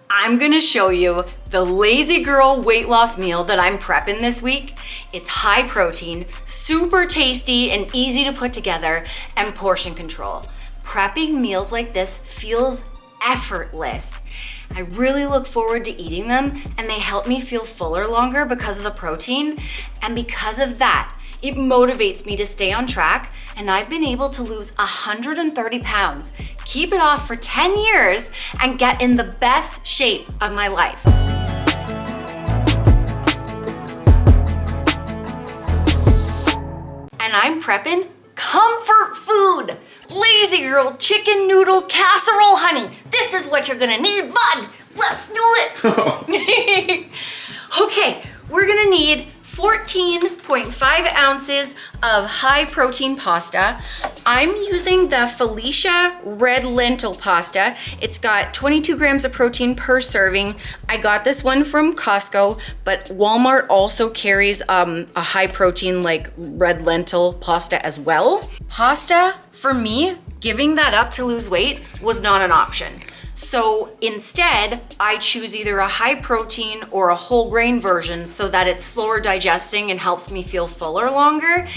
I'm gonna show you the Lazy Girl weight loss meal that I'm prepping this week. It's high protein, super tasty and easy to put together, and portion control. Prepping meals like this feels effortless. I really look forward to eating them, and they help me feel fuller longer because of the protein. And because of that, it motivates me to stay on track, and I've been able to lose 130 pounds, keep it off for 10 years, and get in the best shape of my life. And I'm prepping comfort food. Lazy Girl chicken noodle casserole, honey. This is what you're gonna need, bud. Let's do it. Okay, we're gonna need 14.5 ounces of high protein pasta. I'm using the Felicia red lentil pasta. It's got 22 grams of protein per serving. I got this one from Costco, but Walmart also carries a high protein like red lentil pasta as well. Pasta, for me, giving that up to lose weight was not an option. So instead, I choose either a high protein or a whole grain version so that it's slower digesting and helps me feel fuller longer.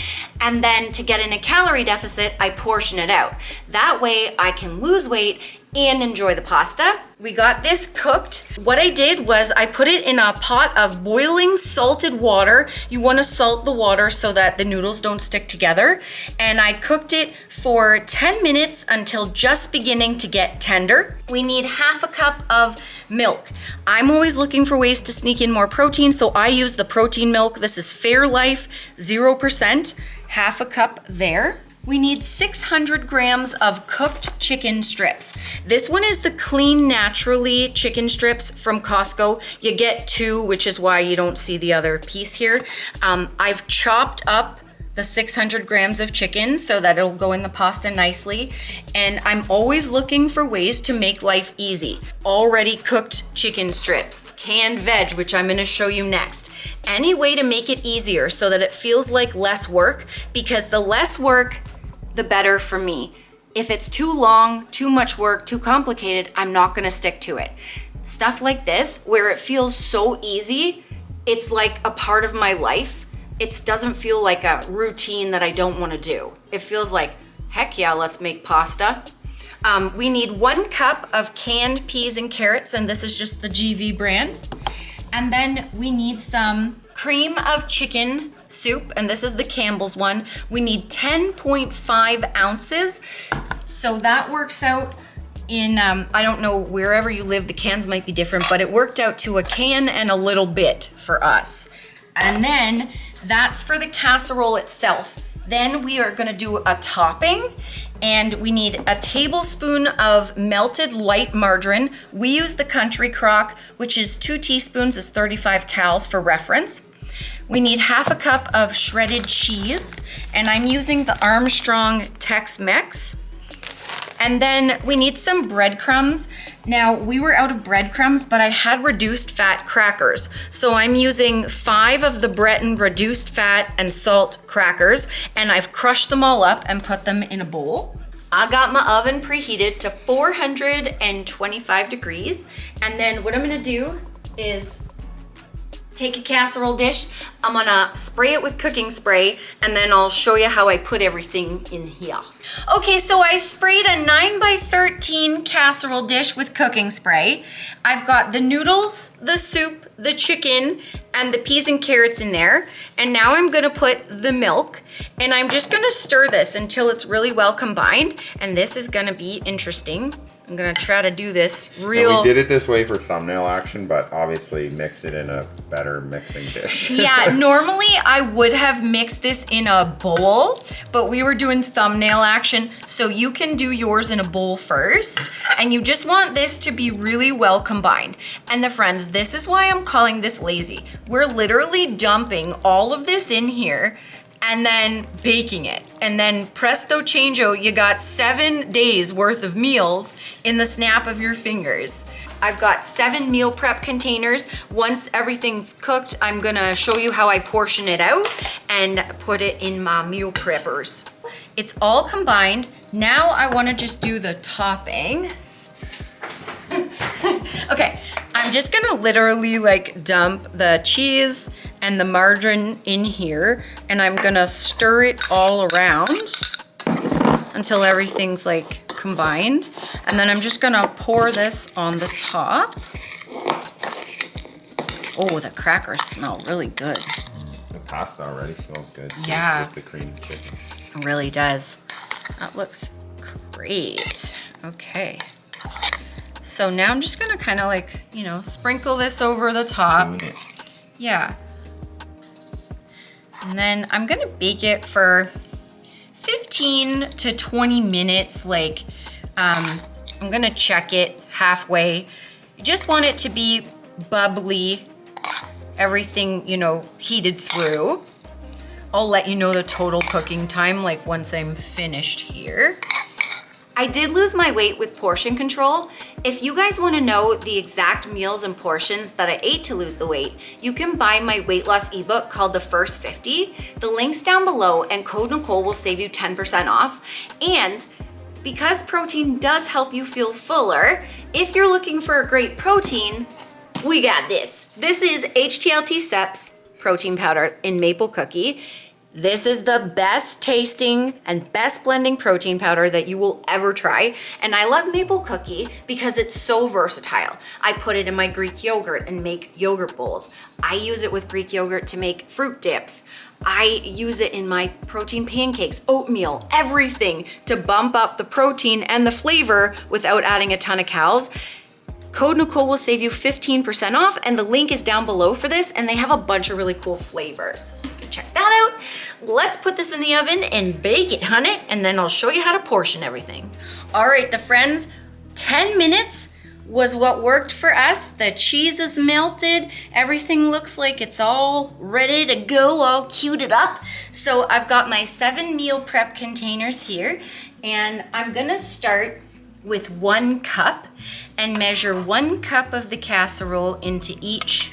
And then to get in a calorie deficit, I portion it out. That way I can lose weight and enjoy the pasta. We got this cooked. What I did was I put it in a pot of boiling salted water. You want to salt the water so that the noodles don't stick together. And I cooked it for 10 minutes until just beginning to get tender. We need half a cup of milk. I'm always looking for ways to sneak in more protein, so I use the protein milk. This is Fairlife 0%, half a cup there. We need 600 grams of cooked chicken strips. This one is the Clean Naturally chicken strips from Costco. You get 2, which is why you don't see the other piece here. I've chopped up the 600 grams of chicken so that it'll go in the pasta nicely. And I'm always looking for ways to make life easy. Already cooked chicken strips, canned veg, which I'm gonna show you next. Any way to make it easier so that it feels like less work, because the less work, the better for me. If it's too long, too much work, too complicated, I'm not gonna stick to it. Stuff like this, where it feels so easy, it's like a part of my life. It doesn't feel like a routine that I don't wanna do. It feels like, heck yeah, let's make pasta. We need 1 cup of canned peas and carrots, and this is just the GV brand. And then we need some cream of chicken soup, and this is the Campbell's one. We need 10.5 ounces. So that works out in, I don't know, wherever you live, the cans might be different, but it worked out to a can and a little bit for us. And then that's for the casserole itself. Then we are gonna do a topping, and we need a tablespoon of melted light margarine. We use the Country Crock, which is 2 teaspoons is 35 cals for reference. We need half a cup of shredded cheese, and I'm using the Armstrong Tex-Mex. And then we need some breadcrumbs. Now, we were out of breadcrumbs, but I had reduced fat crackers. So I'm using 5 of the Breton reduced fat and salt crackers, and I've crushed them all up and put them in a bowl. I got my oven preheated to 425 degrees. And then what I'm gonna do is take a casserole dish. I'm gonna spray it with cooking spray, and then I'll show you how I put everything in here. Okay, so I sprayed a 9x13 casserole dish with cooking spray. I've got the noodles, the soup, the chicken, and the peas and carrots in there. And now I'm gonna put the milk, and I'm just gonna stir this until it's really well combined. And this is gonna be interesting. I'm gonna try to do this real. And we did it this way for thumbnail action, but obviously mix it in a better mixing dish. Yeah, normally I would have mixed this in a bowl, but we were doing thumbnail action, so you can do yours in a bowl first. And you just want this to be really well combined. And the friends, this is why I'm calling this lazy. We're literally dumping all of this in here and then baking it. And then presto changeo, you got 7 days worth of meals in the snap of your fingers. I've got 7 meal prep containers. Once everything's cooked, I'm gonna show you how I portion it out and put it in my meal preppers. It's all combined. Now I wanna just do the topping. Okay, I'm just gonna literally like dump the cheese and the margarine in here, and I'm gonna stir it all around until everything's like combined. And then I'm just gonna pour this on the top. Oh, the crackers smell really good. The pasta already smells good. Yeah. With the cream chicken. It really does. That looks great. Okay. So now I'm just gonna kind of like, you know, sprinkle this over the top. Yeah. And then I'm gonna bake it for 15 to 20 minutes. Like, I'm gonna check it halfway. You just want it to be bubbly, everything, you know, heated through. I'll let you know the total cooking time, like once I'm finished here. I did lose my weight with portion control. If you guys wanna know the exact meals and portions that I ate to lose the weight, you can buy my weight loss ebook called The First 50. The link's down below, and code Nicole will save you 10% off. And because protein does help you feel fuller, if you're looking for a great protein, we got this. This is HTLT Steps protein powder in maple cookie. This is the best tasting and best blending protein powder that you will ever try. And I love maple cookie because it's so versatile. I put it in my Greek yogurt and make yogurt bowls. I use it with Greek yogurt to make fruit dips. I use it in my protein pancakes, oatmeal, everything to bump up the protein and the flavor without adding a ton of calories. Code Nicole will save you 15% off, and the link is down below for this, and they have a bunch of really cool flavors. So you can check that out. Let's put this in the oven and bake it, honey, and then I'll show you how to portion everything. All right, the friends, 10 minutes was what worked for us. The cheese is melted. Everything looks like it's all ready to go, all cued up. So I've got my 7 meal prep containers here, and I'm gonna start with 1 cup and measure 1 cup of the casserole into each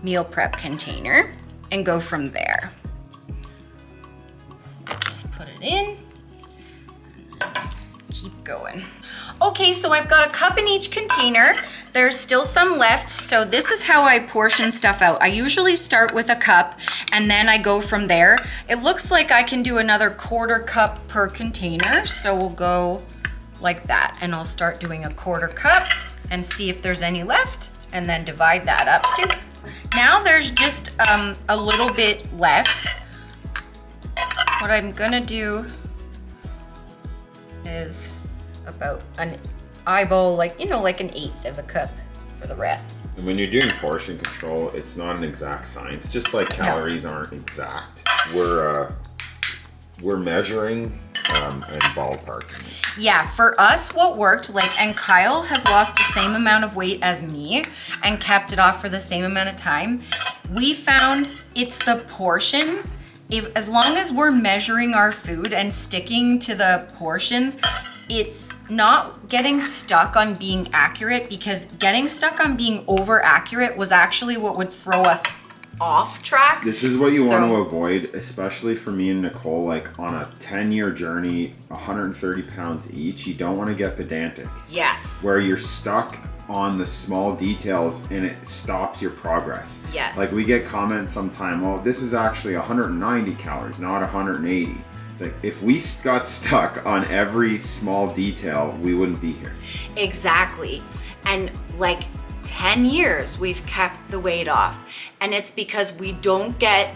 meal prep container and go from there. So just put it in and keep going. Okay, so I've got a cup in each container. There's still some left, so this is how I portion stuff out. I usually start with a cup and then I go from there. It looks like I can do another 1/4 cup per container, so we'll go like that, and I'll start doing a 1/4 cup and see if there's any left, and then divide that up too. Now there's just a little bit left. What I'm gonna do is about an eyeball, like, you know, like an 1/8 of a cup for the rest. And when you're doing portion control, it's not an exact science. Just like calories aren't exact. We're measuring and ballparking. Yeah, for us, what worked, like, and Kyle has lost the same amount of weight as me and kept it off for the same amount of time. We found it's the portions. As long as we're measuring our food and sticking to the portions, it's not getting stuck on being accurate, because getting stuck on being over accurate was actually what would throw us off track. This is what you want to avoid, especially for me and Nicole, like on a 10-year journey, 130 pounds each. You don't want to get pedantic. Yes. Where you're stuck on the small details and it stops your progress. Yes. Like we get comments sometime, well, this is actually 190 calories, not 180. It's like, if we got stuck on every small detail, we wouldn't be here. Exactly. And like 10 years we've kept the weight off, and it's because we don't get,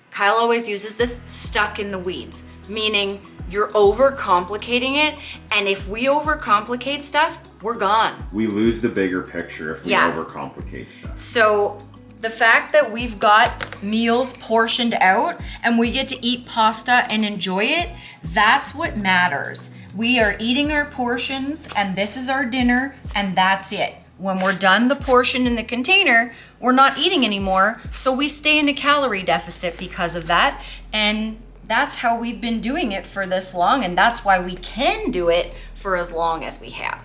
Kyle always uses this, stuck in the weeds, meaning you're overcomplicating it, and if we overcomplicate stuff, we're gone. We lose the bigger picture if we overcomplicate stuff. So the fact that we've got meals portioned out and we get to eat pasta and enjoy it, that's what matters. We are eating our portions, and this is our dinner, and that's it. When we're done the portion in the container, we're not eating anymore, so we stay in a calorie deficit because of that, and that's how we've been doing it for this long, and that's why we can do it for as long as we have.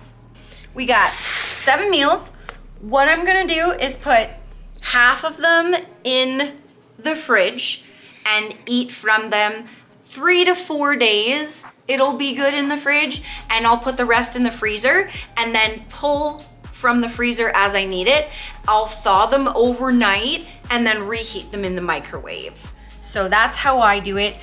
We got 7 meals. What I'm gonna do is put half of them in the fridge and eat from them 3 to 4 days. It'll be good in the fridge, and I'll put the rest in the freezer and then pull from the freezer as I need it. I'll thaw them overnight and then reheat them in the microwave. So that's how I do it.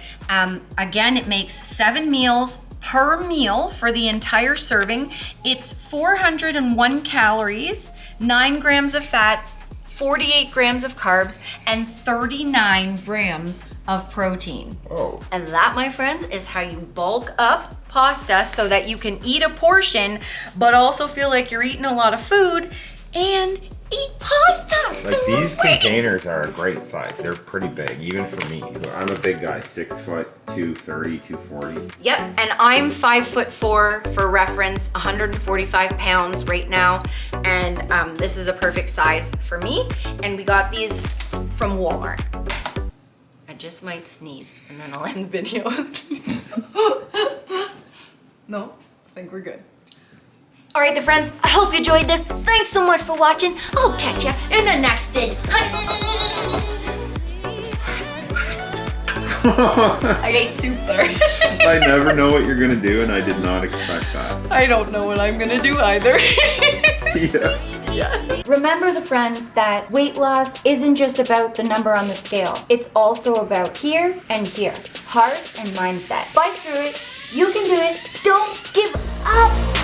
Again, it makes 7 meals per meal for the entire serving. It's 401 calories, 9 grams of fat, 48 grams of carbs, and 39 grams of protein. Oh. And that, my friends, is how you bulk up pasta so that you can eat a portion, but also feel like you're eating a lot of food and eat pasta. Like these containers are a great size. They're pretty big, even for me. I'm a big guy, 6 foot, 230, 240. Yep, and I'm 5'4" for reference, 145 pounds right now. And this is a perfect size for me. And we got these from Walmart. I just might sneeze and then I'll end the video. No, I think we're good. All right, friends, I hope you enjoyed this. Thanks so much for watching. I'll catch you in the next vid. I ate soup there. I never know what you're gonna do, and I did not expect that. I don't know what I'm gonna do either. See ya. Yeah. Remember, the friends, that weight loss isn't just about the number on the scale. It's also about here and here. Heart and mindset. Fight through it. You can do it. Don't give up.